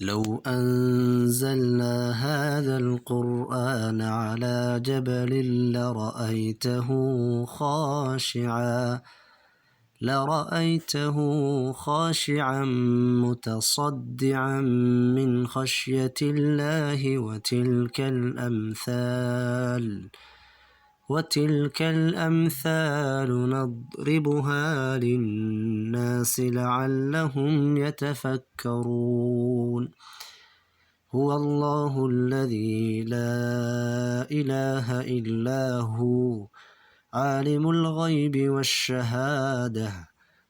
لو أنزلنا هذا القرآن على جبل لرأيته خاشعا متصدعا من خشية الله. وتلك الأمثال نضربها للناس لعلهم يتفكرون. هو الله الذي لا إله إلا هو عالم الغيب والشهادة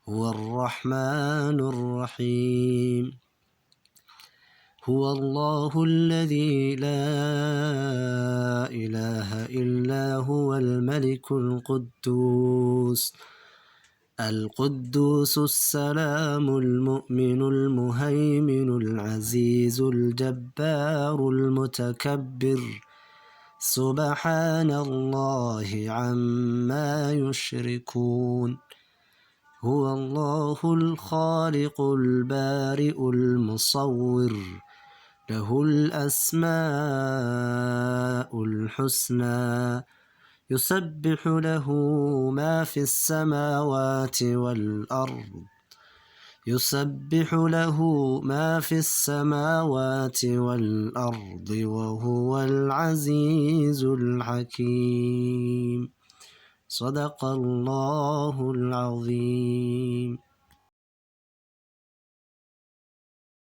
هو الرحمن الرحيم. هو الله الذي لا إله إلا هو الملك القدوس السلام المؤمن المهيمن العزيز الجبار المتكبر سبحان الله عما يشركون. هو الله الخالق البارئ المصور له الأسماء الحسنى يسبح له ما في السماوات والأرض وهو العزيز الحكيم. صدق الله العظيم.